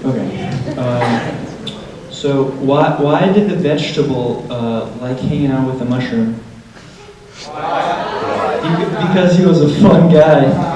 Okay. So why did the vegetable like hanging out with the mushroom? Because he was a fun guy.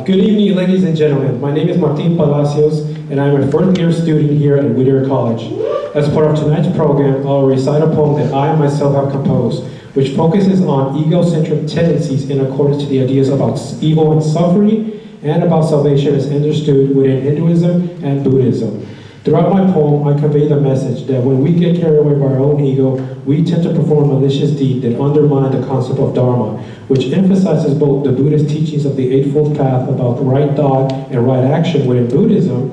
Good evening, ladies and gentlemen. My name is Martin Palacios, and I'm a fourth-year student here at Whittier College. As part of tonight's program, I'll recite a poem that I myself have composed, which focuses on egocentric tendencies in accordance to the ideas about evil and suffering, and about salvation as understood within Hinduism and Buddhism. Throughout my poem, I convey the message that when we get carried away by our own ego, we tend to perform malicious deeds that undermine the concept of Dharma, which emphasizes both the Buddhist teachings of the Eightfold Path about right thought and right action within Buddhism,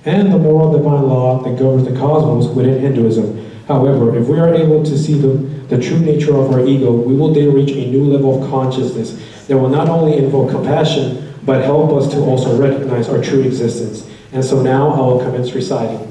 and the moral divine law that governs the cosmos within Hinduism. However, if we are able to see the true nature of our ego, we will then reach a new level of consciousness that will not only invoke compassion, but help us to also recognize our true existence. And so now I will commence reciting.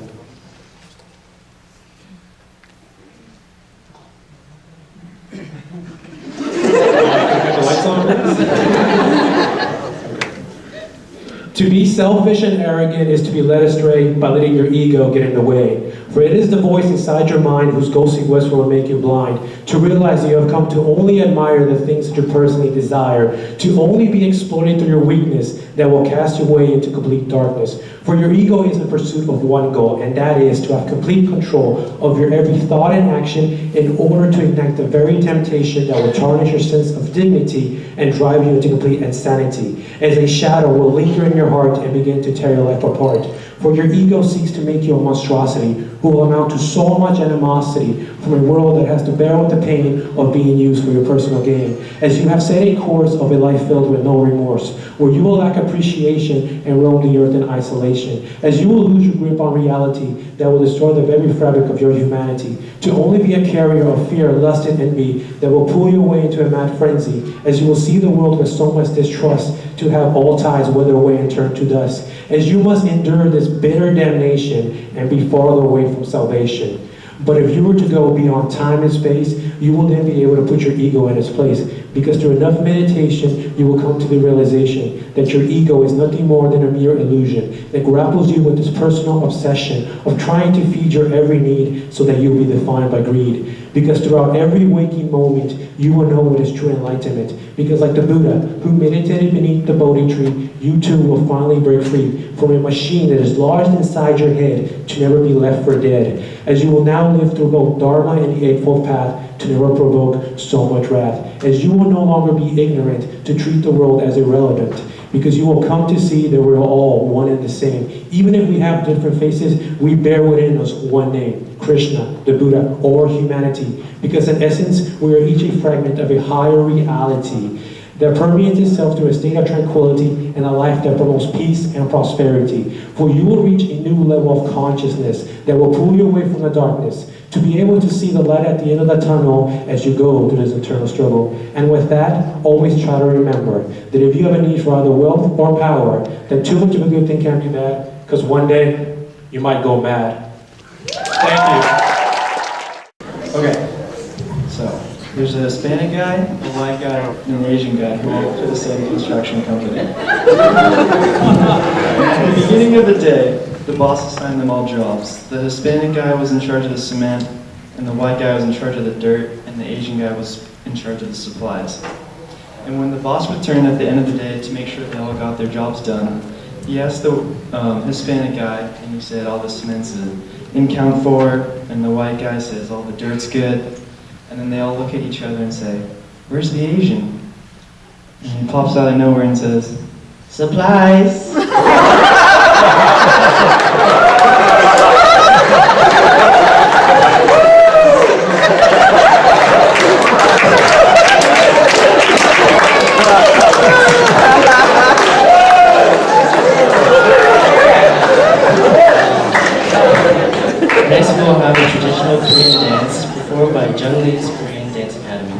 To be selfish and arrogant is to be led astray by letting your ego get in the way. For it is the voice inside your mind whose ghostly whisper will make you blind, to realize that you have come to only admire the things that you personally desire, to only be exploited through your weakness that will cast you away into complete darkness. For your ego is in pursuit of one goal, and that is to have complete control of your every thought and action in order to ignite the very temptation that will tarnish your sense of dignity and drive you into complete insanity, as a shadow will linger in your heart and begin to tear your life apart. For your ego seeks to make you a monstrosity who will amount to so much animosity from a world that has to bear with the pain of being used for your personal gain, as you have set a course of a life filled with no remorse, where you will lack appreciation and roam the earth in isolation. salvation, as you will lose your grip on reality that will destroy the very fabric of your humanity, to only be a carrier of fear, lust, and envy that will pull you away into a mad frenzy, as you will see the world with so much distrust, to have all ties wither away and turn to dust, as you must endure this bitter damnation and be farther away from salvation. But if you were to go beyond time and space, you will then be able to put your ego in its place, because through enough meditation, you will come to the realization that your ego is nothing more than a mere illusion that grapples you with this personal obsession of trying to feed your every need so that you'll be defined by greed. Because throughout every waking moment, you will know what is true enlightenment. Because like the Buddha, who meditated beneath the Bodhi tree, you too will finally break free from a machine that is lodged inside your head to never be left for dead. As you will now live through both Dharma and the Eightfold Path to never provoke so much wrath. As you will no longer be ignorant to treat the world as irrelevant. Because you will come to see that we're all one and the same. Even if we have different faces, we bear within us one name, Krishna, the Buddha, or humanity. Because in essence, we are each a fragment of a higher reality that permeates itself through a state of tranquility and a life that promotes peace and prosperity. For you will reach a new level of consciousness that will pull you away from the darkness, to be able to see the light at the end of the tunnel as you go through this eternal struggle. And with that, always try to remember that if you have a need for either wealth or power, that too much of a good thing can be bad, because one day you might go mad. Thank you. Okay, so there's a Hispanic guy, a white guy, and an Asian guy who work for the same construction company. At the beginning of the day, the boss assigned them all jobs. The Hispanic guy was in charge of the cement, and the white guy was in charge of the dirt, and the Asian guy was in charge of the supplies. And when the boss returned at the end of the day to make sure they all got their jobs done, he asked the Hispanic guy, and he said all the cement's in count 4, and the white guy says all the dirt's good. And then they all look at each other and say, "Where's the Asian?" And he pops out of nowhere and says, "Supplies!" Next we will have a traditional Korean dance performed by Jung Lee's Korean Dance Academy.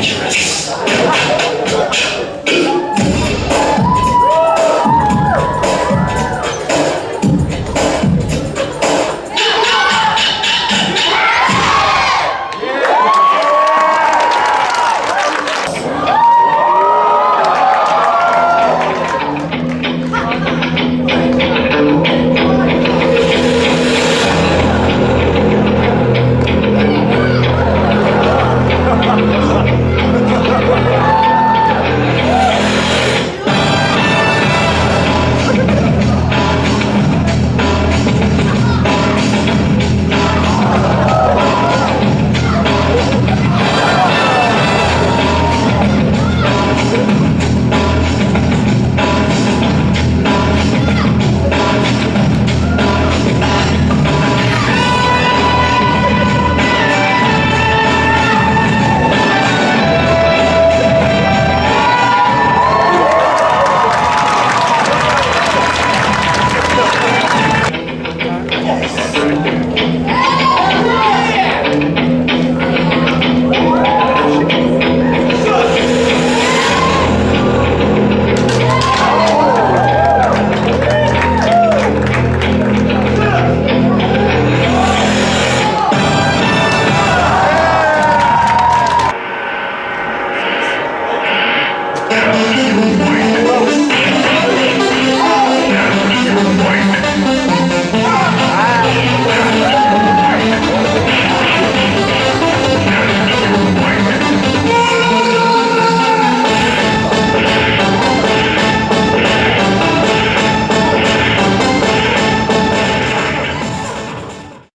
dangerous.